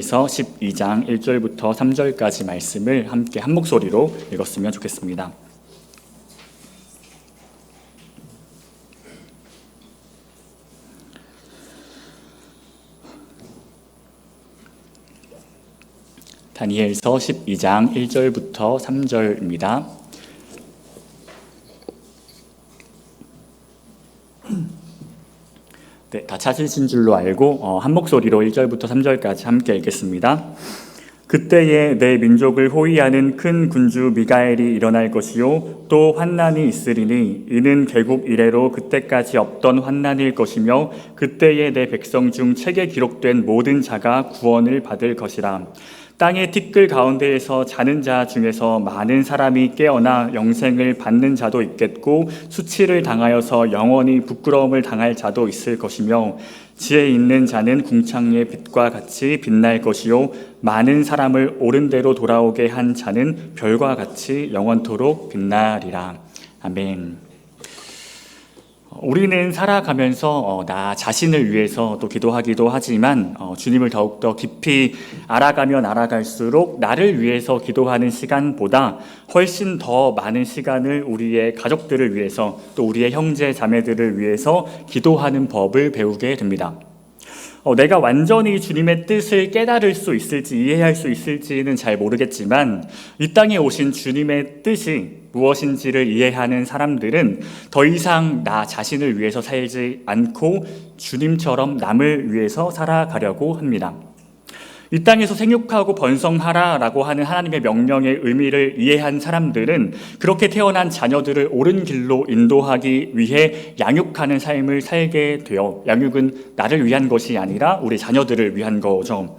다니엘서 12장 1절부터 3절까지 말씀을 함께 한 목소리로 읽었으면 좋겠습니다. 다니엘서 12장 1절부터 3절입니다. 네, 다 찾으신 줄로 알고 한 목소리로 1절부터 3절까지 함께 읽겠습니다. 그때에 내 민족을 호위하는 큰 군주 미가엘이 일어날 것이요 또 환난이 있으리니 이는 개국 이래로 그때까지 없던 환난일 것이며 그때에 내 백성 중 책에 기록된 모든 자가 구원을 받을 것이라. 땅의 티끌 가운데에서 자는 자 중에서 많은 사람이 깨어나 영생을 받는 자도 있겠고 수치를 당하여서 영원히 부끄러움을 당할 자도 있을 것이며 지혜 있는 자는 궁창의 빛과 같이 빛날 것이요 많은 사람을 옳은 대로 돌아오게 한 자는 별과 같이 영원토록 빛나리라. 아멘. 우리는 살아가면서 나 자신을 위해서 또 기도하기도 하지만 주님을 더욱더 깊이 알아가면 알아갈수록 나를 위해서 기도하는 시간보다 훨씬 더 많은 시간을 우리의 가족들을 위해서 또 우리의 형제 자매들을 위해서 기도하는 법을 배우게 됩니다. 내가 완전히 주님의 뜻을 깨달을 수 있을지 이해할 수 있을지는 잘 모르겠지만 이 땅에 오신 주님의 뜻이 무엇인지를 이해하는 사람들은 더 이상 나 자신을 위해서 살지 않고 주님처럼 남을 위해서 살아가려고 합니다. 이 땅에서 생육하고 번성하라라고 하는 하나님의 명령의 의미를 이해한 사람들은 그렇게 태어난 자녀들을 옳은 길로 인도하기 위해 양육하는 삶을 살게 되어, 양육은 나를 위한 것이 아니라 우리 자녀들을 위한 거죠.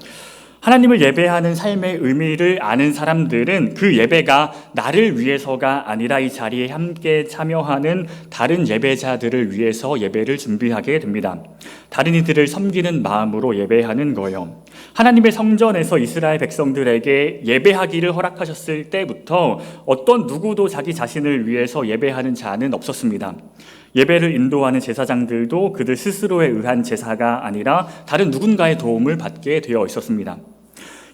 하나님을 예배하는 삶의 의미를 아는 사람들은 그 예배가 나를 위해서가 아니라 이 자리에 함께 참여하는 다른 예배자들을 위해서 예배를 준비하게 됩니다. 다른 이들을 섬기는 마음으로 예배하는 거예요. 하나님의 성전에서 이스라엘 백성들에게 예배하기를 허락하셨을 때부터 어떤 누구도 자기 자신을 위해서 예배하는 자는 없었습니다. 예배를 인도하는 제사장들도 그들 스스로에 의한 제사가 아니라 다른 누군가의 도움을 받게 되어 있었습니다.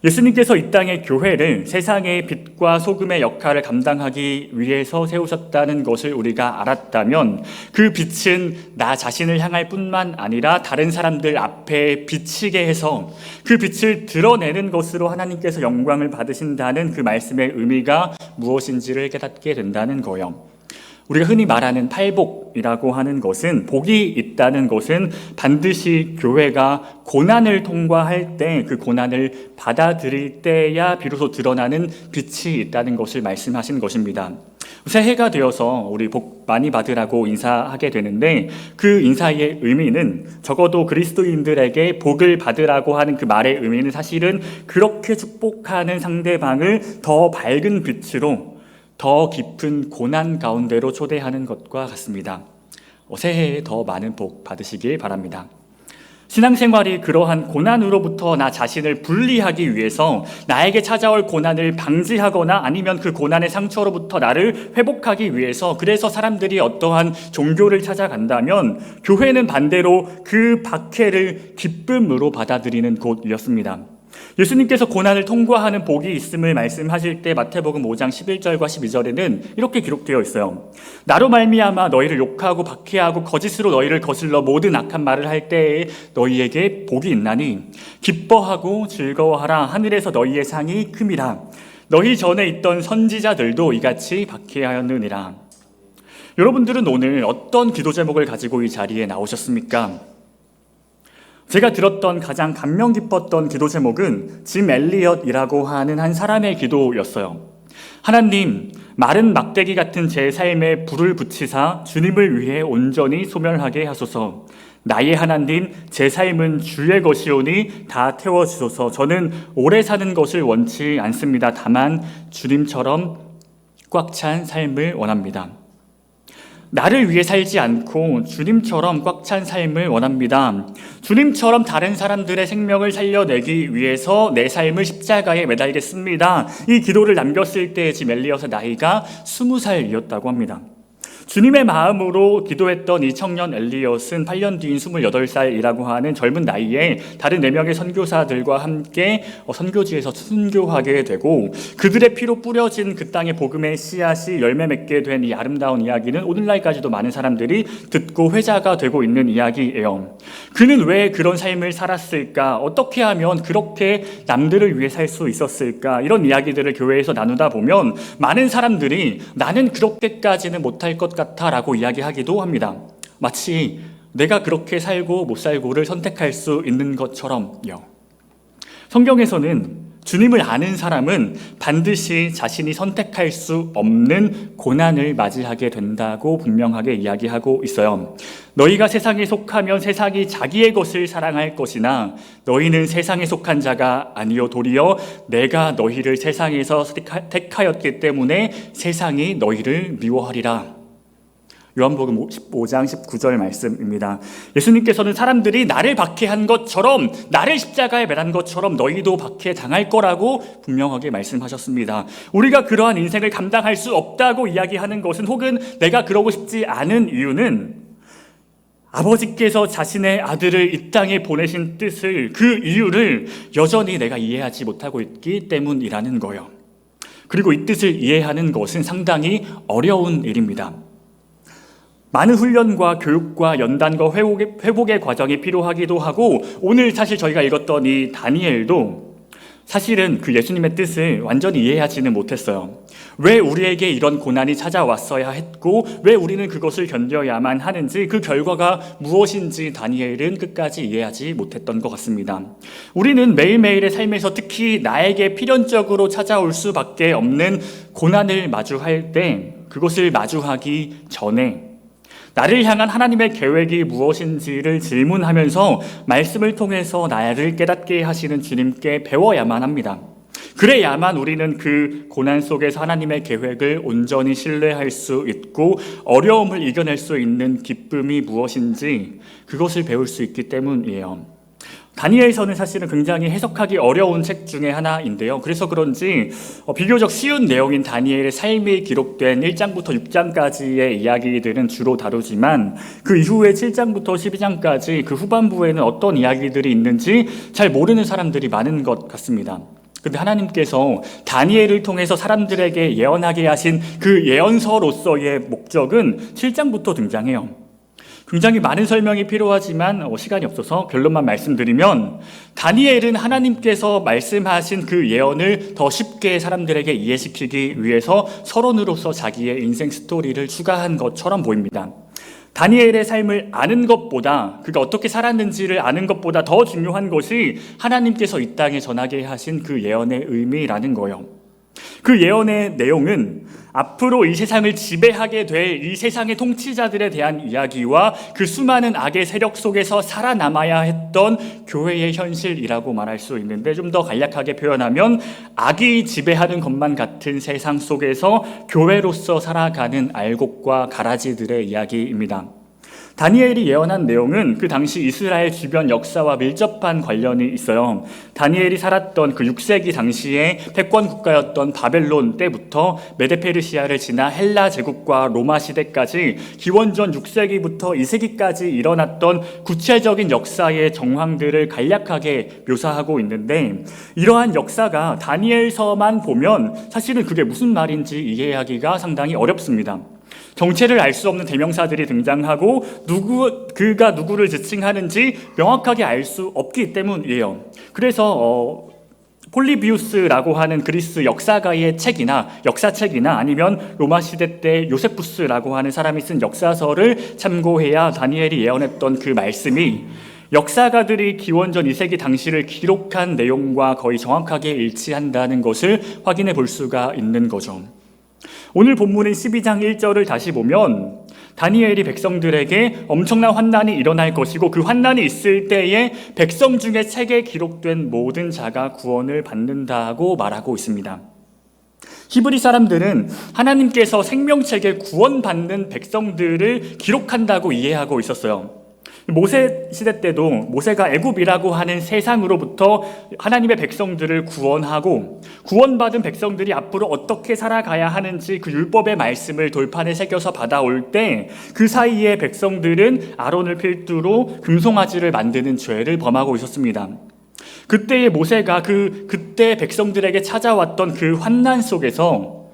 예수님께서 이 땅의 교회를 세상의 빛과 소금의 역할을 감당하기 위해서 세우셨다는 것을 우리가 알았다면 그 빛은 나 자신을 향할 뿐만 아니라 다른 사람들 앞에 비치게 해서 그 빛을 드러내는 것으로 하나님께서 영광을 받으신다는 그 말씀의 의미가 무엇인지를 깨닫게 된다는 거예요. 우리가 흔히 말하는 팔복이라고 하는 것은, 복이 있다는 것은 반드시 교회가 고난을 통과할 때 그 고난을 받아들일 때야 비로소 드러나는 빛이 있다는 것을 말씀하신 것입니다. 새해가 되어서 우리 복 많이 받으라고 인사하게 되는데 그 인사의 의미는 적어도 그리스도인들에게 복을 받으라고 하는 그 말의 의미는 사실은 그렇게 축복하는 상대방을 더 밝은 빛으로 더 깊은 고난 가운데로 초대하는 것과 같습니다. 새해에 더 많은 복 받으시길 바랍니다. 신앙생활이 그러한 고난으로부터 나 자신을 분리하기 위해서 나에게 찾아올 고난을 방지하거나 아니면 그 고난의 상처로부터 나를 회복하기 위해서, 그래서 사람들이 어떠한 종교를 찾아간다면 교회는 반대로 그 박해를 기쁨으로 받아들이는 곳이었습니다. 예수님께서 고난을 통과하는 복이 있음을 말씀하실 때 마태복음 5장 11절과 12절에는 이렇게 기록되어 있어요. 나로 말미암아 너희를 욕하고 박해하고 거짓으로 너희를 거슬러 모든 악한 말을 할 때에 너희에게 복이 있나니 기뻐하고 즐거워하라. 하늘에서 너희의 상이 큼이라. 너희 전에 있던 선지자들도 이같이 박해하였느니라. 여러분들은 오늘 어떤 기도 제목을 가지고 이 자리에 나오셨습니까? 제가 들었던 가장 감명 깊었던 기도 제목은 짐 엘리엇이라고 하는 한 사람의 기도였어요. 하나님, 마른 막대기 같은 제 삶에 불을 붙이사 주님을 위해 온전히 소멸하게 하소서. 나의 하나님, 제 삶은 주의 것이오니 다 태워주소서. 저는 오래 사는 것을 원치 않습니다. 다만 주님처럼 꽉 찬 삶을 원합니다. 나를 위해 살지 않고 주님처럼 꽉 찬 삶을 원합니다. 주님처럼 다른 사람들의 생명을 살려내기 위해서 내 삶을 십자가에 매달겠습니다. 이 기도를 남겼을 때 짐 엘리엇의 나이가 20살이었다고 합니다. 주님의 마음으로 기도했던 이 청년 엘리엇은 8년 뒤인 28살이라고 하는 젊은 나이에 다른 4명의 선교사들과 함께 선교지에서 순교하게 되고, 그들의 피로 뿌려진 그 땅의 복음의 씨앗이 열매 맺게 된 이 아름다운 이야기는 오늘날까지도 많은 사람들이 듣고 회자가 되고 있는 이야기예요. 그는 왜 그런 삶을 살았을까? 어떻게 하면 그렇게 남들을 위해 살 수 있었을까? 이런 이야기들을 교회에서 나누다 보면 많은 사람들이 나는 그렇게까지는 못할 것 같아 라고 이야기하기도 합니다. 마치 내가 그렇게 살고 못 살고를 선택할 수 있는 것처럼요. 성경에서는 주님을 아는 사람은 반드시 자신이 선택할 수 없는 고난을 맞이하게 된다고 분명하게 이야기하고 있어요. 너희가 세상에 속하면 세상이 자기의 것을 사랑할 것이나 너희는 세상에 속한 자가 아니요 도리어 내가 너희를 세상에서 택하였기 때문에 세상이 너희를 미워하리라. 요한복음 15장 19절 말씀입니다. 예수님께서는 사람들이 나를 박해한 것처럼, 나를 십자가에 매단 것처럼 너희도 박해당할 거라고 분명하게 말씀하셨습니다. 우리가 그러한 인생을 감당할 수 없다고 이야기하는 것은, 혹은 내가 그러고 싶지 않은 이유는 아버지께서 자신의 아들을 이 땅에 보내신 뜻을, 그 이유를 여전히 내가 이해하지 못하고 있기 때문이라는 거예요. 그리고 이 뜻을 이해하는 것은 상당히 어려운 일입니다. 많은 훈련과 교육과 연단과 회복의 과정이 필요하기도 하고, 오늘 사실 저희가 읽었던 이 다니엘도 사실은 그 예수님의 뜻을 완전히 이해하지는 못했어요. 왜 우리에게 이런 고난이 찾아왔어야 했고, 왜 우리는 그것을 견뎌야만 하는지, 그 결과가 무엇인지 다니엘은 끝까지 이해하지 못했던 것 같습니다. 우리는 매일매일의 삶에서 특히 나에게 필연적으로 찾아올 수밖에 없는 고난을 마주할 때, 그것을 마주하기 전에 나를 향한 하나님의 계획이 무엇인지를 질문하면서 말씀을 통해서 나를 깨닫게 하시는 주님께 배워야만 합니다. 그래야만 우리는 그 고난 속에서 하나님의 계획을 온전히 신뢰할 수 있고, 어려움을 이겨낼 수 있는 기쁨이 무엇인지 그것을 배울 수 있기 때문이에요. 다니엘서는 사실은 굉장히 해석하기 어려운 책 중에 하나인데요. 그래서 그런지 비교적 쉬운 내용인 다니엘의 삶이 기록된 1장부터 6장까지의 이야기들은 주로 다루지만, 그 이후에 7장부터 12장까지 그 후반부에는 어떤 이야기들이 있는지 잘 모르는 사람들이 많은 것 같습니다. 근데 하나님께서 다니엘을 통해서 사람들에게 예언하게 하신 그 예언서로서의 목적은 7장부터 등장해요. 굉장히 많은 설명이 필요하지만 시간이 없어서 결론만 말씀드리면, 다니엘은 하나님께서 말씀하신 그 예언을 더 쉽게 사람들에게 이해시키기 위해서 서론으로서 자기의 인생 스토리를 추가한 것처럼 보입니다. 다니엘의 삶을 아는 것보다, 그가 어떻게 살았는지를 아는 것보다 더 중요한 것이 하나님께서 이 땅에 전하게 하신 그 예언의 의미라는 거예요. 그 예언의 내용은 앞으로 이 세상을 지배하게 될 이 세상의 통치자들에 대한 이야기와 그 수많은 악의 세력 속에서 살아남아야 했던 교회의 현실이라고 말할 수 있는데, 좀 더 간략하게 표현하면 악이 지배하는 것만 같은 세상 속에서 교회로서 살아가는 알곡과 가라지들의 이야기입니다. 다니엘이 예언한 내용은 그 당시 이스라엘 주변 역사와 밀접한 관련이 있어요. 다니엘이 살았던 그 6세기 당시에 패권 국가였던 바벨론 때부터 메데페르시아를 지나 헬라 제국과 로마 시대까지 기원전 6세기부터 2세기까지 일어났던 구체적인 역사의 정황들을 간략하게 묘사하고 있는데, 이러한 역사가 다니엘서만 보면 사실은 그게 무슨 말인지 이해하기가 상당히 어렵습니다. 정체를 알 수 없는 대명사들이 등장하고 그가 누구를 지칭하는지 명확하게 알 수 없기 때문이에요. 그래서 폴리비우스라고 하는 그리스 역사가의 책이나 역사책이나 아니면 로마 시대 때 요세푸스라고 하는 사람이 쓴 역사서를 참고해야 다니엘이 예언했던 그 말씀이 역사가들이 기원전 2세기 당시를 기록한 내용과 거의 정확하게 일치한다는 것을 확인해 볼 수가 있는 거죠. 오늘 본문인 12장 1절을 다시 보면 다니엘이 백성들에게 엄청난 환난이 일어날 것이고, 그 환난이 있을 때에 백성 중에 책에 기록된 모든 자가 구원을 받는다고 말하고 있습니다. 히브리 사람들은 하나님께서 생명책에 구원받는 백성들을 기록한다고 이해하고 있었어요. 모세 시대 때도 모세가 애굽이라고 하는 세상으로부터 하나님의 백성들을 구원하고 구원받은 백성들이 앞으로 어떻게 살아가야 하는지 그 율법의 말씀을 돌판에 새겨서 받아올 때 그 사이에 백성들은 아론을 필두로 금송아지를 만드는 죄를 범하고 있었습니다. 그때의 모세가 그때 백성들에게 찾아왔던 그 환난 속에서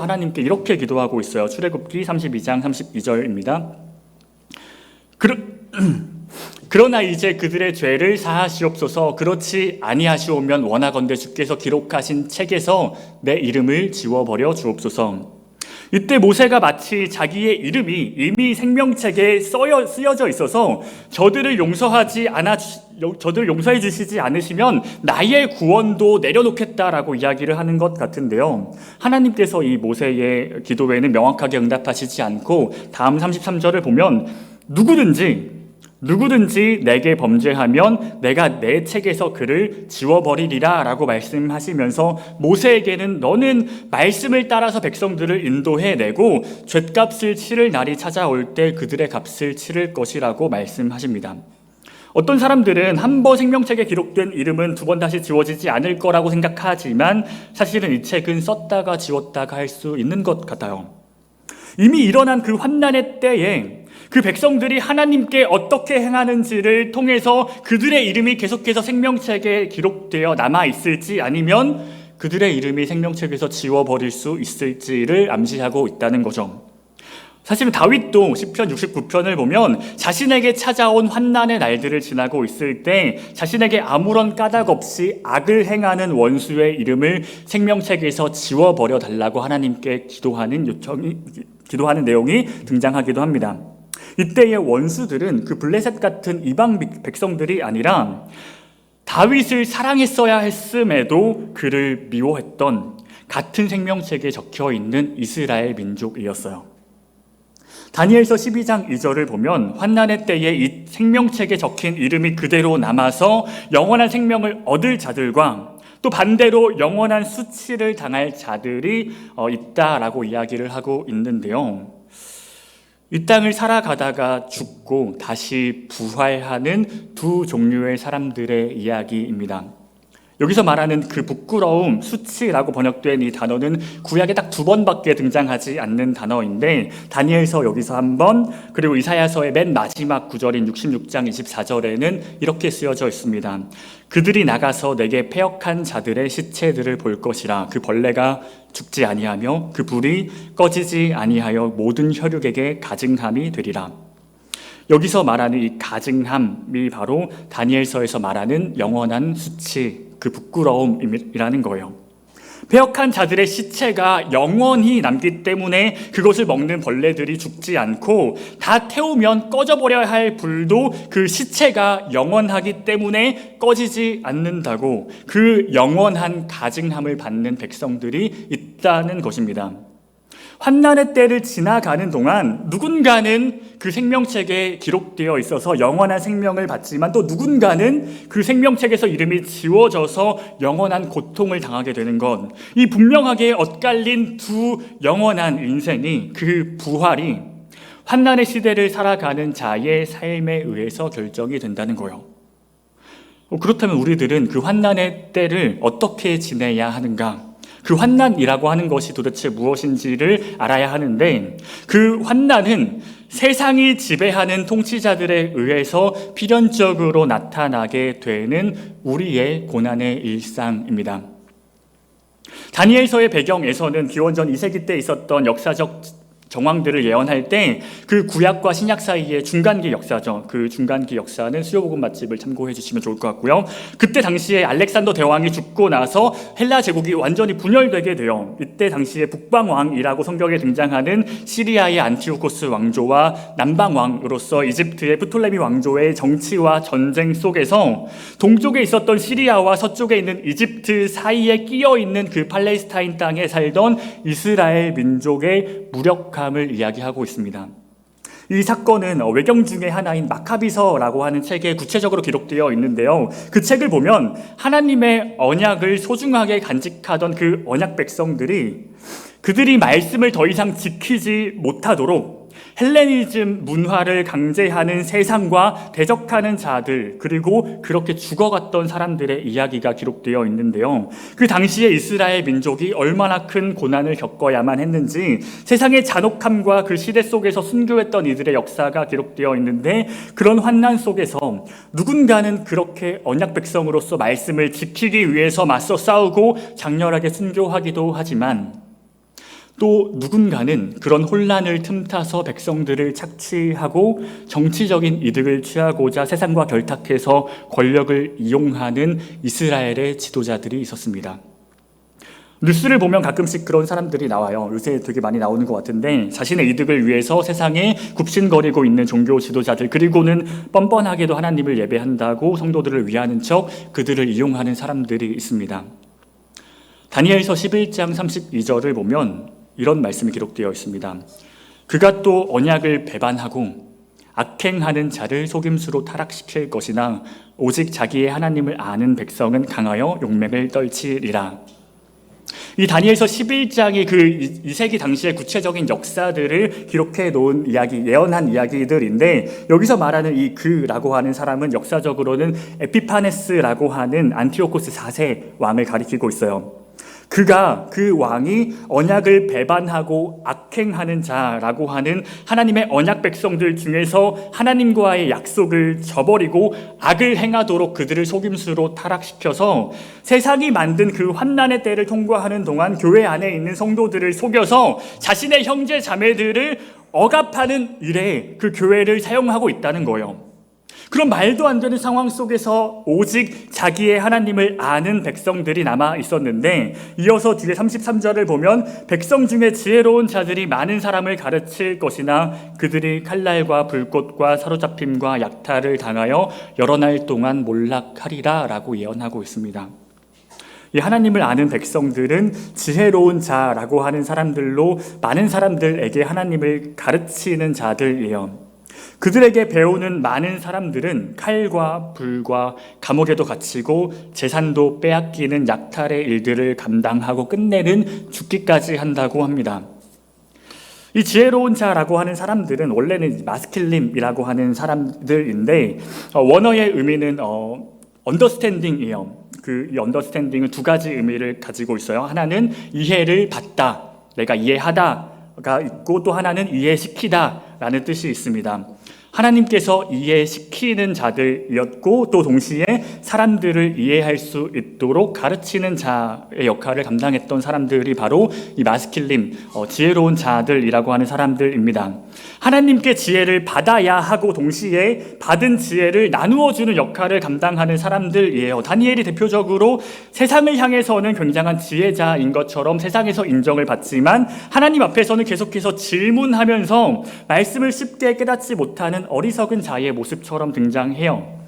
하나님께 이렇게 기도하고 있어요. 출애굽기 32장 32절입니다. 그러나 이제 그들의 죄를 사하시옵소서. 그렇지 아니하시오면 원하건대 주께서 기록하신 책에서 내 이름을 지워버려 주옵소서. 이때 모세가 마치 자기의 이름이 이미 생명책에 쓰여져 있어서 저들을 용서해 주시지 않으시면 나의 구원도 내려놓겠다라고 이야기를 하는 것 같은데요. 하나님께서 이 모세의 기도에는 명확하게 응답하시지 않고 다음 33절을 보면 누구든지 내게 범죄하면 내가 내 책에서 그를 지워버리리라 라고 말씀하시면서 모세에게는 너는 말씀을 따라서 백성들을 인도해내고 죗값을 치를 날이 찾아올 때 그들의 값을 치를 것이라고 말씀하십니다. 어떤 사람들은 한 번 생명책에 기록된 이름은 두 번 다시 지워지지 않을 거라고 생각하지만 사실은 이 책은 썼다가 지웠다가 할 수 있는 것 같아요. 이미 일어난 그 환난의 때에 그 백성들이 하나님께 어떻게 행하는지를 통해서 그들의 이름이 계속해서 생명책에 기록되어 남아있을지 아니면 그들의 이름이 생명책에서 지워버릴 수 있을지를 암시하고 있다는 거죠. 사실은 다윗도 시편 69편을 보면 자신에게 찾아온 환난의 날들을 지나고 있을 때 자신에게 아무런 까닭 없이 악을 행하는 원수의 이름을 생명책에서 지워버려 달라고 하나님께 기도하는 내용이 등장하기도 합니다. 이때의 원수들은 그 블레셋 같은 이방 백성들이 아니라 다윗을 사랑했어야 했음에도 그를 미워했던 같은 생명책에 적혀 있는 이스라엘 민족이었어요. 다니엘서 12장 2절을 보면 환난의 때에 이 생명책에 적힌 이름이 그대로 남아서 영원한 생명을 얻을 자들과 또 반대로 영원한 수치를 당할 자들이 있다라고 이야기를 하고 있는데요. 이 땅을 살아가다가 죽고 다시 부활하는 두 종류의 사람들의 이야기입니다. 여기서 말하는 그 부끄러움, 수치라고 번역된 이 단어는 구약에 딱 2번밖에 등장하지 않는 단어인데 다니엘서 여기서 한 번, 그리고 이사야서의 맨 마지막 구절인 66장 24절에는 이렇게 쓰여져 있습니다. 그들이 나가서 내게 패역한 자들의 시체들을 볼 것이라. 그 벌레가 죽지 아니하며 그 불이 꺼지지 아니하여 모든 혈육에게 가증함이 되리라. 여기서 말하는 이 가증함이 바로 다니엘서에서 말하는 영원한 수치, 그 부끄러움이라는 거예요. 패역한 자들의 시체가 영원히 남기 때문에 그것을 먹는 벌레들이 죽지 않고 다 태우면 꺼져버려야 할 불도 그 시체가 영원하기 때문에 꺼지지 않는다고, 그 영원한 가증함을 받는 백성들이 있다는 것입니다. 환난의 때를 지나가는 동안 누군가는 그 생명책에 기록되어 있어서 영원한 생명을 받지만 또 누군가는 그 생명책에서 이름이 지워져서 영원한 고통을 당하게 되는 것, 이 분명하게 엇갈린 두 영원한 인생이, 그 부활이 환난의 시대를 살아가는 자의 삶에 의해서 결정이 된다는 거예요. 그렇다면 우리들은 그 환난의 때를 어떻게 지내야 하는가? 그 환난이라고 하는 것이 도대체 무엇인지를 알아야 하는데, 그 환난은 세상이 지배하는 통치자들에 의해서 필연적으로 나타나게 되는 우리의 고난의 일상입니다. 다니엘서의 배경에서는 기원전 2세기 때 있었던 역사적 정황들을 예언할 때 그 구약과 신약 사이의 중간기 역사죠. 그 중간기 역사는 수요복음 맛집을 참고해 주시면 좋을 것 같고요. 그때 당시에 알렉산더 대왕이 죽고 나서 헬라 제국이 완전히 분열되게 돼요. 이때 당시에 북방왕이라고 성경에 등장하는 시리아의 안티오코스 왕조와 남방왕으로서 이집트의 프톨레미 왕조의 정치와 전쟁 속에서 동쪽에 있었던 시리아와 서쪽에 있는 이집트 사이에 끼어 있는 그 팔레스타인 땅에 살던 이스라엘 민족의 무력함을 이야기하고 있습니다. 이 사건은 외경 중에 하나인 마카비서라고 하는 책에 구체적으로 기록되어 있는데요. 그 책을 보면 하나님의 언약을 소중하게 간직하던 그 언약 백성들이 그들이 말씀을 더 이상 지키지 못하도록 헬레니즘 문화를 강제하는 세상과 대적하는 자들, 그리고 그렇게 죽어갔던 사람들의 이야기가 기록되어 있는데요. 그 당시에 이스라엘 민족이 얼마나 큰 고난을 겪어야만 했는지, 세상의 잔혹함과 그 시대 속에서 순교했던 이들의 역사가 기록되어 있는데, 그런 환난 속에서 누군가는 그렇게 언약 백성으로서 말씀을 지키기 위해서 맞서 싸우고 장렬하게 순교하기도 하지만, 또 누군가는 그런 혼란을 틈타서 백성들을 착취하고 정치적인 이득을 취하고자 세상과 결탁해서 권력을 이용하는 이스라엘의 지도자들이 있었습니다. 뉴스를 보면 가끔씩 그런 사람들이 나와요. 요새 되게 많이 나오는 것 같은데, 자신의 이득을 위해서 세상에 굽신거리고 있는 종교 지도자들, 그리고는 뻔뻔하게도 하나님을 예배한다고 성도들을 위하는 척 그들을 이용하는 사람들이 있습니다. 다니엘서 11장 32절을 보면 이런 말씀이 기록되어 있습니다. 그가 또 언약을 배반하고 악행하는 자를 속임수로 타락시킬 것이나 오직 자기의 하나님을 아는 백성은 강하여 용맹을 떨치리라. 이 다니엘서 11장이 그 2세기 당시의 구체적인 역사들을 기록해 놓은 이야기, 예언한 이야기들인데, 여기서 말하는 이 그라고 하는 사람은 역사적으로는 에피파네스라고 하는 안티오코스 4세 왕을 가리키고 있어요. 그가, 그 왕이 언약을 배반하고 악행하는 자라고 하는 하나님의 언약 백성들 중에서 하나님과의 약속을 저버리고 악을 행하도록 그들을 속임수로 타락시켜서 세상이 만든 그 환난의 때를 통과하는 동안 교회 안에 있는 성도들을 속여서 자신의 형제 자매들을 억압하는 일에 그 교회를 사용하고 있다는 거예요. 그런 말도 안 되는 상황 속에서 오직 자기의 하나님을 아는 백성들이 남아 있었는데, 이어서 뒤에 33절을 보면 백성 중에 지혜로운 자들이 많은 사람을 가르칠 것이나 그들이 칼날과 불꽃과 사로잡힘과 약탈을 당하여 여러 날 동안 몰락하리라 라고 예언하고 있습니다. 이 하나님을 아는 백성들은 지혜로운 자라고 하는 사람들로 많은 사람들에게 하나님을 가르치는 자들이에요. 그들에게 배우는 많은 사람들은 칼과 불과 감옥에도 갇히고 재산도 빼앗기는 약탈의 일들을 감당하고 끝내는 죽기까지 한다고 합니다. 이 지혜로운 자라고 하는 사람들은 원래는 마스킬림이라고 하는 사람들인데, 원어의 의미는 언더스탠딩이에요. 이 언더스탠딩은 두 가지 의미를 가지고 있어요. 하나는 이해를 받다, 내가 이해하다가 있고, 또 하나는 이해시키다 라는 뜻이 있습니다. 하나님께서 이해시키는 자들이었고, 또 동시에 사람들을 이해할 수 있도록 가르치는 자의 역할을 감당했던 사람들이 바로 이 마스킬림, 지혜로운 자들이라고 하는 사람들입니다. 하나님께 지혜를 받아야 하고 동시에 받은 지혜를 나누어주는 역할을 감당하는 사람들이에요. 다니엘이 대표적으로 세상을 향해서는 굉장한 지혜자인 것처럼 세상에서 인정을 받지만, 하나님 앞에서는 계속해서 질문하면서 말씀을 쉽게 깨닫지 못하는 어리석은 자의 모습처럼 등장해요.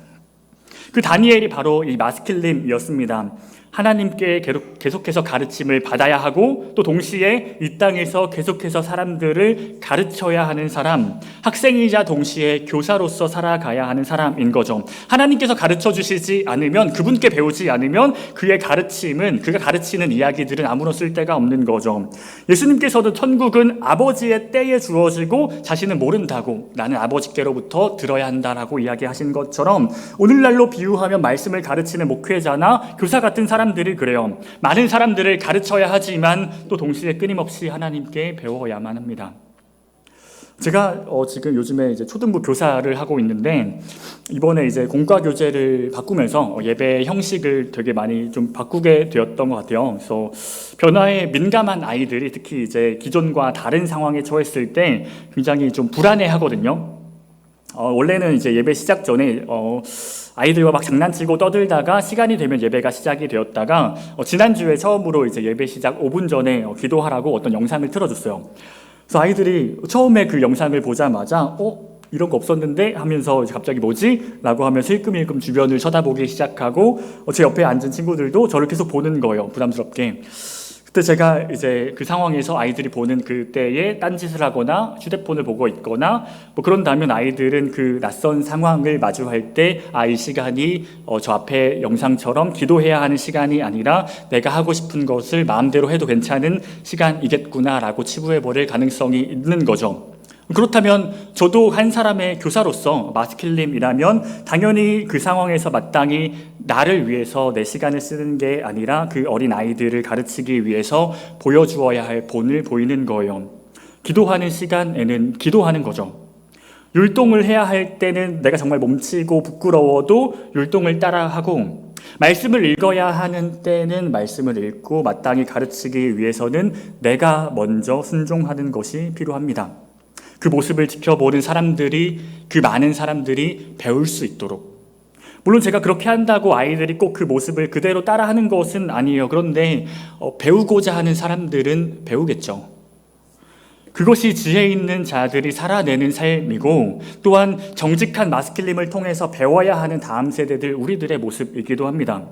그 다니엘이 바로 이 마스킬림이었습니다. 하나님께 계속해서 가르침을 받아야 하고, 또 동시에 이 땅에서 계속해서 사람들을 가르쳐야 하는 사람, 학생이자 동시에 교사로서 살아가야 하는 사람인 거죠. 하나님께서 가르쳐 주시지 않으면, 그분께 배우지 않으면 그의 가르침은, 그가 가르치는 이야기들은 아무런 쓸데가 없는 거죠. 예수님께서도 천국은 아버지의 때에 주어지고 자신은 모른다고, 나는 아버지께로부터 들어야 한다라고 이야기하신 것처럼, 오늘날로 비유하면 말씀을 가르치는 목회자나 교사 같은 사람들이 그래요. 많은 사람들을 가르쳐야 하지만 또 동시에 끊임없이 하나님께 배워야만 합니다. 제가 지금 요즘에 이제 초등부 교사를 하고 있는데, 이번에 이제 공과 교재를 바꾸면서 예배 형식을 되게 많이 좀 바꾸게 되었던 것 같아요. 그래서 변화에 민감한 아이들이 특히 이제 기존과 다른 상황에 처했을 때 굉장히 좀 불안해 하거든요. 원래는 이제 예배 시작 전에 아이들과 막 장난치고 떠들다가 시간이 되면 예배가 시작이 되었다가, 지난주에 처음으로 이제 예배 시작 5분 전에 기도하라고 어떤 영상을 틀어줬어요. 그래서 아이들이 처음에 그 영상을 보자마자 이런 거 없었는데 하면서 갑자기 뭐지? 라고 하면서 힐끔힐끔 주변을 쳐다보기 시작하고, 제 옆에 앉은 친구들도 저를 계속 보는 거예요, 부담스럽게. 그때 제가 이제 그 상황에서 아이들이 보는 그때에 딴짓을 하거나 휴대폰을 보고 있거나 그런다면, 아이들은 그 낯선 상황을 마주할 때 이 시간이 저 앞에 영상처럼 기도해야 하는 시간이 아니라 내가 하고 싶은 것을 마음대로 해도 괜찮은 시간이겠구나라고 치부해버릴 가능성이 있는 거죠. 그렇다면 저도 한 사람의 교사로서 마스킬림이라면 당연히 그 상황에서 마땅히 나를 위해서 내 시간을 쓰는 게 아니라 그 어린 아이들을 가르치기 위해서 보여주어야 할 본을 보이는 거예요. 기도하는 시간에는 기도하는 거죠. 율동을 해야 할 때는 내가 정말 몸치고 부끄러워도 율동을 따라하고, 말씀을 읽어야 하는 때는 말씀을 읽고 마땅히 가르치기 위해서는 내가 먼저 순종하는 것이 필요합니다. 그 모습을 지켜보는 사람들이, 그 많은 사람들이 배울 수 있도록. 물론 제가 그렇게 한다고 아이들이 꼭 그 모습을 그대로 따라하는 것은 아니에요. 그런데 배우고자 하는 사람들은 배우겠죠. 그것이 지혜 있는 자들이 살아내는 삶이고, 또한 정직한 마스킬림을 통해서 배워야 하는 다음 세대들, 우리들의 모습이기도 합니다.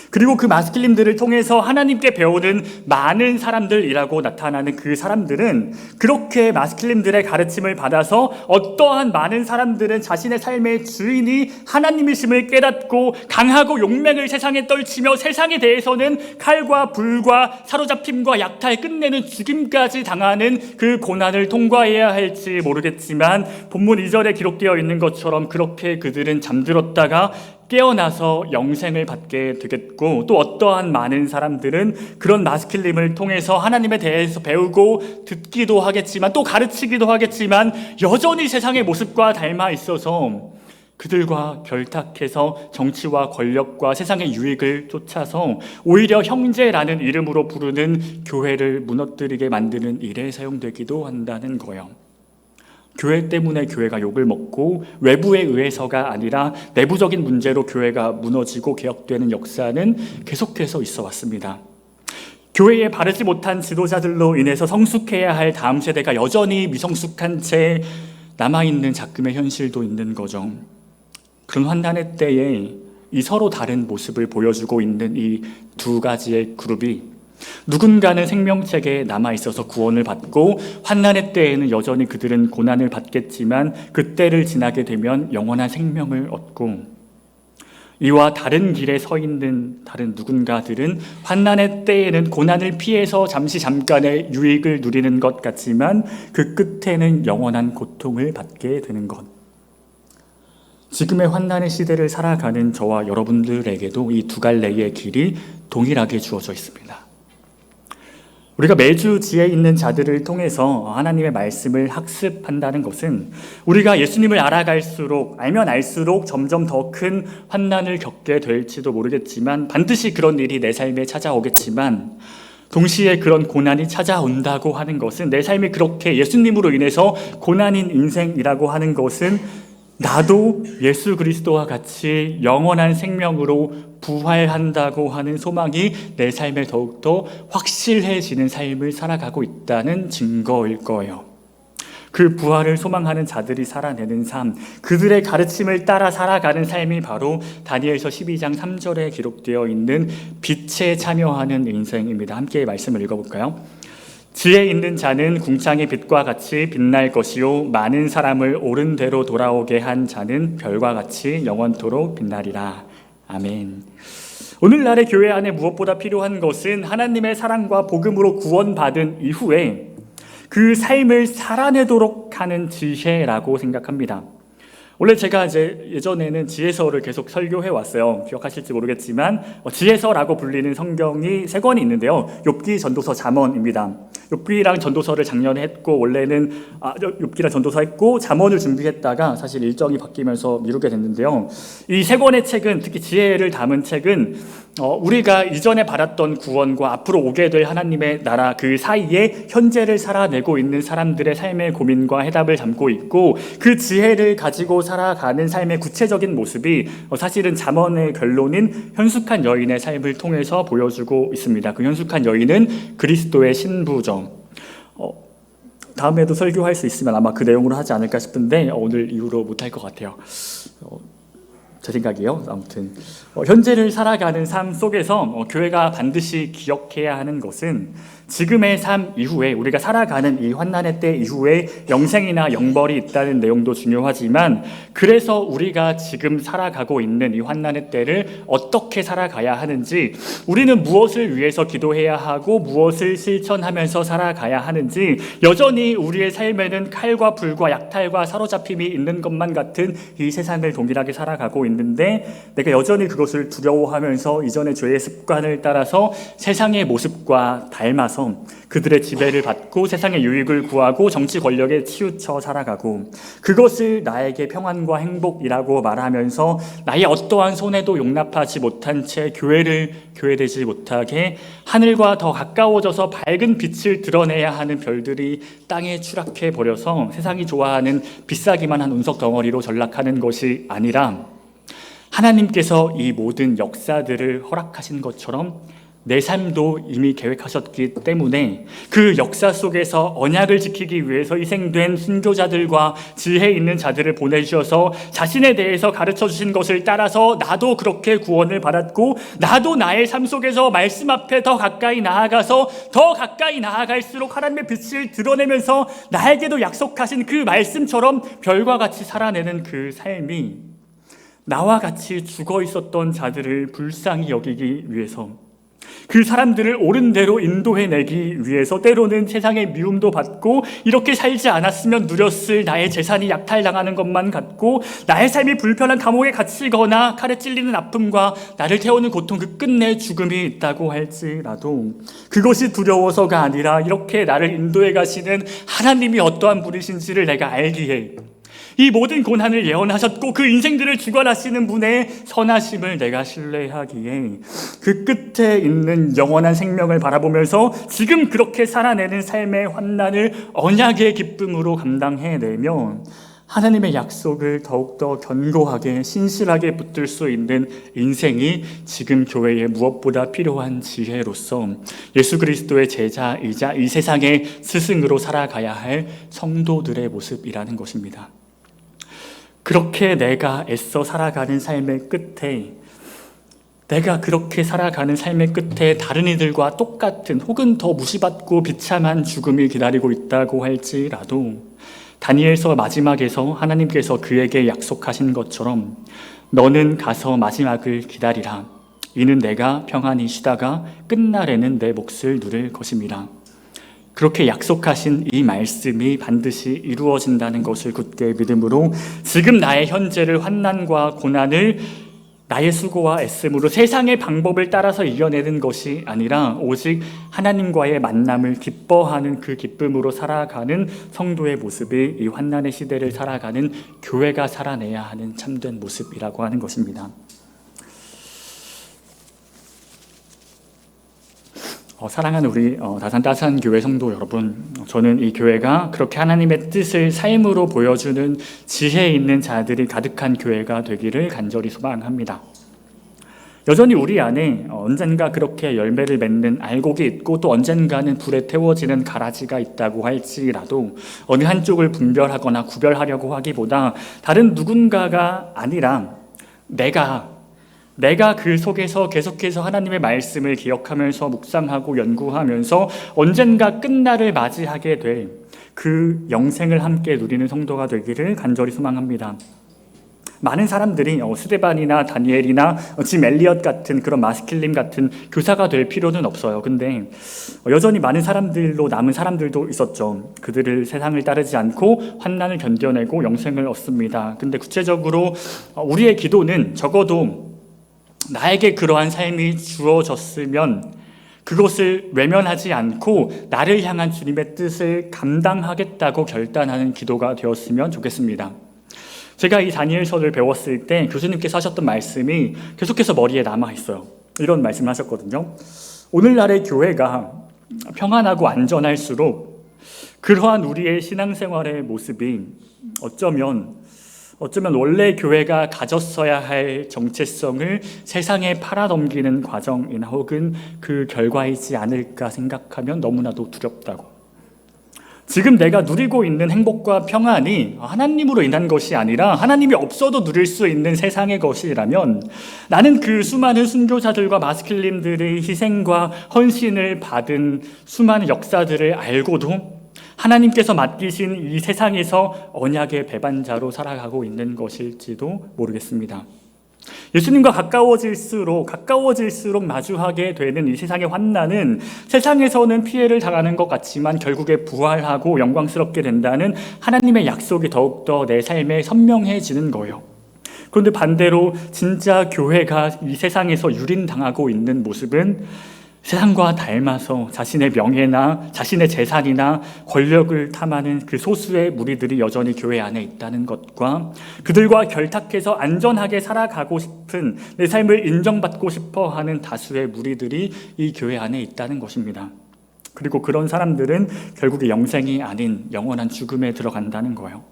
그리고 그 마스킬림들을 통해서 하나님께 배우는 많은 사람들이라고 나타나는 그 사람들은 그렇게 마스킬림들의 가르침을 받아서 어떠한 많은 사람들은 자신의 삶의 주인이 하나님이심을 깨닫고 강하고 용맹을 세상에 떨치며 세상에 대해서는 칼과 불과 사로잡힘과 약탈, 끝내는 죽임까지 당하는 그 고난을 통과해야 할지 모르겠지만, 본문 2절에 기록되어 있는 것처럼 그렇게 그들은 잠들었다가 깨어나서 영생을 받게 되겠고, 또 어떠한 많은 사람들은 그런 마스킬림을 통해서 하나님에 대해서 배우고 듣기도 하겠지만 또 가르치기도 하겠지만 여전히 세상의 모습과 닮아 있어서 그들과 결탁해서 정치와 권력과 세상의 유익을 쫓아서 오히려 형제라는 이름으로 부르는 교회를 무너뜨리게 만드는 일에 사용되기도 한다는 거예요. 교회 때문에 교회가 욕을 먹고 외부에 의해서가 아니라 내부적인 문제로 교회가 무너지고 개혁되는 역사는 계속해서 있어 왔습니다. 교회에 바르지 못한 지도자들로 인해서 성숙해야 할 다음 세대가 여전히 미성숙한 채 남아있는 작금의 현실도 있는 거죠. 그런 환난의 때에 이 서로 다른 모습을 보여주고 있는 이 두 가지의 그룹이 누군가는 생명책에 남아있어서 구원을 받고, 환난의 때에는 여전히 그들은 고난을 받겠지만 그 때를 지나게 되면 영원한 생명을 얻고, 이와 다른 길에 서 있는 다른 누군가들은 환난의 때에는 고난을 피해서 잠깐의 유익을 누리는 것 같지만 그 끝에는 영원한 고통을 받게 되는 것. 지금의 환난의 시대를 살아가는 저와 여러분들에게도 이 두 갈래의 길이 동일하게 주어져 있습니다. 우리가 매주 지혜 있는 자들을 통해서 하나님의 말씀을 학습한다는 것은 우리가 예수님을 알면 알수록 점점 더 큰 환난을 겪게 될지도 모르겠지만, 반드시 그런 일이 내 삶에 찾아오겠지만, 동시에 그런 고난이 찾아온다고 하는 것은, 내 삶이 그렇게 예수님으로 인해서 고난인 인생이라고 하는 것은 나도 예수 그리스도와 같이 영원한 생명으로 부활한다고 하는 소망이 내 삶에 더욱더 확실해지는 삶을 살아가고 있다는 증거일 거예요. 그 부활을 소망하는 자들이 살아내는 삶, 그들의 가르침을 따라 살아가는 삶이 바로 다니엘서 12장 3절에 기록되어 있는 빛에 참여하는 인생입니다. 함께 말씀을 읽어볼까요? 지혜 있는 자는 궁창의 빛과 같이 빛날 것이요, 많은 사람을 옳은 대로 돌아오게 한 자는 별과 같이 영원토록 빛나리라. 아멘. 오늘날의 교회 안에 무엇보다 필요한 것은 하나님의 사랑과 복음으로 구원받은 이후에 그 삶을 살아내도록 하는 지혜라고 생각합니다. 원래 제가 예전에는 지혜서를 계속 설교해 왔어요. 기억하실지 모르겠지만 지혜서라고 불리는 성경이 3권이 있는데요. 욥기, 전도서, 잠언입니다. 욥기랑 전도서를 작년에 했고, 원래는 욥기랑 전도서 했고 잠언을 준비했다가 사실 일정이 바뀌면서 미루게 됐는데요. 이 3권의 책은, 특히 지혜를 담은 책은 우리가 이전에 받았던 구원과 앞으로 오게 될 하나님의 나라 그 사이에 현재를 살아내고 있는 사람들의 삶의 고민과 해답을 담고 있고, 그 지혜를 가지고 살아가는 삶의 구체적인 모습이 사실은 잠언의 결론인 현숙한 여인의 삶을 통해서 보여주고 있습니다. 그 현숙한 여인은 그리스도의 신부죠. 다음에도 설교할 수 있으면 아마 그 내용으로 하지 않을까 싶은데 오늘 이후로 못할 것 같아요. 제 생각이요. 아무튼 현재를 살아가는 삶 속에서 교회가 반드시 기억해야 하는 것은 지금의 삶 이후에 우리가 살아가는 이 환난의 때 이후에 영생이나 영벌이 있다는 내용도 중요하지만 그래서 우리가 지금 살아가고 있는 이 환난의 때를 어떻게 살아가야 하는지 우리는 무엇을 위해서 기도해야 하고 무엇을 실천하면서 살아가야 하는지 여전히 우리의 삶에는 칼과 불과 약탈과 사로잡힘이 있는 것만 같은 이 세상을 동일하게 살아가고 있는데 내가 여전히 그것을 두려워하면서 이전의 죄의 습관을 따라서 세상의 모습과 닮아서 그들의 지배를 받고 세상의 유익을 구하고 정치 권력에 치우쳐 살아가고 그것을 나에게 평안과 행복이라고 말하면서 나의 어떠한 손해도 용납하지 못한 채 교회를 교회되지 못하게 하늘과 더 가까워져서 밝은 빛을 드러내야 하는 별들이 땅에 추락해 버려서 세상이 좋아하는 비싸기만 한 운석 덩어리로 전락하는 것이 아니라 하나님께서 이 모든 역사들을 허락하신 것처럼 내 삶도 이미 계획하셨기 때문에 그 역사 속에서 언약을 지키기 위해서 희생된 순교자들과 지혜 있는 자들을 보내주셔서 자신에 대해서 가르쳐 주신 것을 따라서 나도 그렇게 구원을 받았고 나도 나의 삶 속에서 말씀 앞에 더 가까이 나아가서 더 가까이 나아갈수록 하나님의 빛을 드러내면서 나에게도 약속하신 그 말씀처럼 별과 같이 살아내는 그 삶이 나와 같이 죽어 있었던 자들을 불쌍히 여기기 위해서 그 사람들을 옳은 대로 인도해내기 위해서 때로는 세상의 미움도 받고 이렇게 살지 않았으면 누렸을 나의 재산이 약탈당하는 것만 같고 나의 삶이 불편한 감옥에 갇히거나 칼에 찔리는 아픔과 나를 태우는 고통 그 끝내 죽음이 있다고 할지라도 그것이 두려워서가 아니라 이렇게 나를 인도해 가시는 하나님이 어떠한 분이신지를 내가 알기에 이 모든 고난을 예언하셨고 그 인생들을 주관하시는 분의 선하심을 내가 신뢰하기에 그 끝에 있는 영원한 생명을 바라보면서 지금 그렇게 살아내는 삶의 환난을 언약의 기쁨으로 감당해내면 하나님의 약속을 더욱더 견고하게 신실하게 붙들 수 있는 인생이 지금 교회에 무엇보다 필요한 지혜로서 예수 그리스도의 제자이자 이 세상의 스승으로 살아가야 할 성도들의 모습이라는 것입니다. 그렇게 내가 애써 살아가는 삶의 끝에 내가 그렇게 살아가는 삶의 끝에 다른 이들과 똑같은 혹은 더 무시받고 비참한 죽음이 기다리고 있다고 할지라도 다니엘서 마지막에서 하나님께서 그에게 약속하신 것처럼 너는 가서 마지막을 기다리라. 이는 내가 평안히 쉬다가 끝날에는 내 몫을 누릴 것입니다. 그렇게 약속하신 이 말씀이 반드시 이루어진다는 것을 굳게 믿음으로 지금 나의 현재를 환난과 고난을 나의 수고와 애씀으로 세상의 방법을 따라서 이겨내는 것이 아니라 오직 하나님과의 만남을 기뻐하는 그 기쁨으로 살아가는 성도의 모습이 이 환난의 시대를 살아가는 교회가 살아내야 하는 참된 모습이라고 하는 것입니다. 사랑하는 우리 다산 따산교회 성도 여러분, 저는 이 교회가 그렇게 하나님의 뜻을 삶으로 보여주는 지혜 있는 자들이 가득한 교회가 되기를 간절히 소망합니다. 여전히 우리 안에 언젠가 그렇게 열매를 맺는 알곡이 있고 또 언젠가는 불에 태워지는 가라지가 있다고 할지라도 어느 한쪽을 분별하거나 구별하려고 하기보다 다른 누군가가 아니라 내가 그 속에서 계속해서 하나님의 말씀을 기억하면서 묵상하고 연구하면서 언젠가 끝날을 맞이하게 될 그 영생을 함께 누리는 성도가 되기를 간절히 소망합니다. 많은 사람들이 스데반이나 다니엘이나 짐 엘리엇 같은 그런 마스킬림 같은 교사가 될 필요는 없어요. 근데 여전히 많은 사람들로 남은 사람들도 있었죠. 그들을 세상을 따르지 않고 환난을 견뎌내고 영생을 얻습니다. 근데 구체적으로 우리의 기도는 적어도 나에게 그러한 삶이 주어졌으면 그것을 외면하지 않고 나를 향한 주님의 뜻을 감당하겠다고 결단하는 기도가 되었으면 좋겠습니다. 제가 이 다니엘서를 배웠을 때 교수님께서 하셨던 말씀이 계속해서 머리에 남아있어요. 이런 말씀을 하셨거든요. 오늘날의 교회가 평안하고 안전할수록 그러한 우리의 신앙생활의 모습이 어쩌면 원래 교회가 가졌어야 할 정체성을 세상에 팔아넘기는 과정이나 혹은 그 결과이지 않을까 생각하면 너무나도 두렵다고. 지금 내가 누리고 있는 행복과 평안이 하나님으로 인한 것이 아니라 하나님이 없어도 누릴 수 있는 세상의 것이라면 나는 그 수많은 순교자들과 마스킬림들의 희생과 헌신을 받은 수많은 역사들을 알고도 하나님께서 맡기신 이 세상에서 언약의 배반자로 살아가고 있는 것일지도 모르겠습니다. 예수님과 가까워질수록 마주하게 되는 이 세상의 환난은 세상에서는 피해를 당하는 것 같지만 결국에 부활하고 영광스럽게 된다는 하나님의 약속이 더욱더 내 삶에 선명해지는 거예요. 그런데 반대로 진짜 교회가 이 세상에서 유린당하고 있는 모습은 세상과 닮아서 자신의 명예나 자신의 재산이나 권력을 탐하는 그 소수의 무리들이 여전히 교회 안에 있다는 것과 그들과 결탁해서 안전하게 살아가고 싶은 내 삶을 인정받고 싶어 하는 다수의 무리들이 이 교회 안에 있다는 것입니다. 그리고 그런 사람들은 결국에 영생이 아닌 영원한 죽음에 들어간다는 거예요.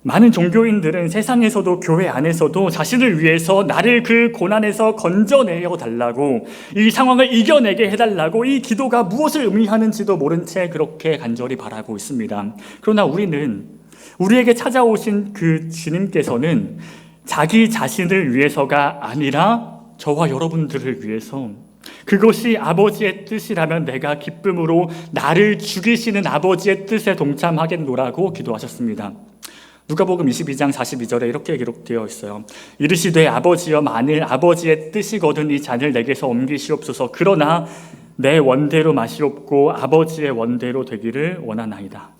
많은 종교인들은 세상에서도 교회 안에서도 자신을 위해서 나를 그 고난에서 건져내어 달라고, 이 상황을 이겨내게 해달라고 이 기도가 무엇을 의미하는지도 모른 채 그렇게 간절히 바라고 있습니다. 그러나 우리에게 찾아오신 그 주님께서는 자기 자신을 위해서가 아니라 저와 여러분들을 위해서, 그것이 아버지의 뜻이라면 내가 기쁨으로 나를 죽이시는 아버지의 뜻에 동참하겠노라고 기도하셨습니다. 누가복음 22장 42절에 이렇게 기록되어 있어요. 이르시되 아버지여, 만일 아버지의 뜻이거든 이 잔을 내게서 옮기시옵소서. 그러나 내 원대로 마시옵고 아버지의 원대로 되기를 원하나이다.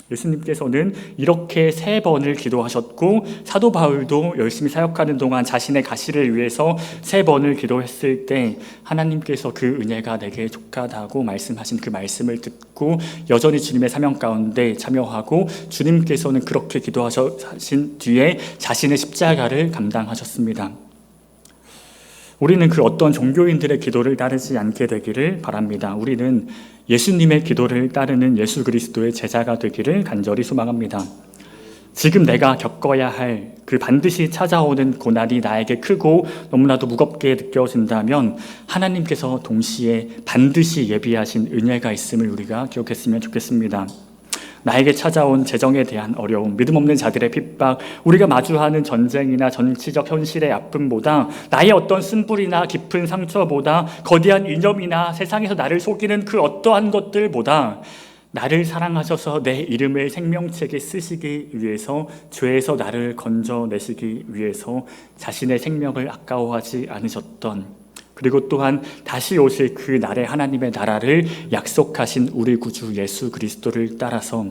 예수님께서는 이렇게 3번을 기도하셨고, 사도 바울도 열심히 사역하는 동안 자신의 가시를 위해서 3번을 기도했을 때 하나님께서 그 은혜가 내게 족하다고 말씀하신 그 말씀을 듣고 여전히 주님의 사명 가운데 참여하고, 주님께서는 그렇게 기도하신 뒤에 자신의 십자가를 감당하셨습니다. 우리는 그 어떤 종교인들의 기도를 따르지 않게 되기를 바랍니다. 우리는 예수님의 기도를 따르는 예수 그리스도의 제자가 되기를 간절히 소망합니다. 지금 내가 겪어야 할 그 반드시 찾아오는 고난이 나에게 크고 너무나도 무겁게 느껴진다면 하나님께서 동시에 반드시 예비하신 은혜가 있음을 우리가 기억했으면 좋겠습니다. 나에게 찾아온 재정에 대한 어려움, 믿음 없는 자들의 핍박, 우리가 마주하는 전쟁이나 정치적 현실의 아픔보다, 나의 어떤 쓴뿌리나 깊은 상처보다, 거대한 이념이나 세상에서 나를 속이는 그 어떠한 것들보다 나를 사랑하셔서 내 이름을 생명책에 쓰시기 위해서, 죄에서 나를 건져내시기 위해서 자신의 생명을 아까워하지 않으셨던, 그리고 또한 다시 오실 그 날에 하나님의 나라를 약속하신 우리 구주 예수 그리스도를 따라서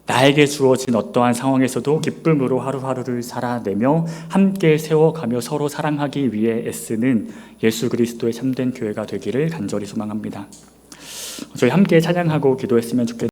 나에게 주어진 어떠한 상황에서도 기쁨으로 하루하루를 살아내며 함께 세워가며 서로 사랑하기 위해 애쓰는 예수 그리스도의 참된 교회가 되기를 간절히 소망합니다. 저희 함께 찬양하고 기도했으면 좋겠습니다.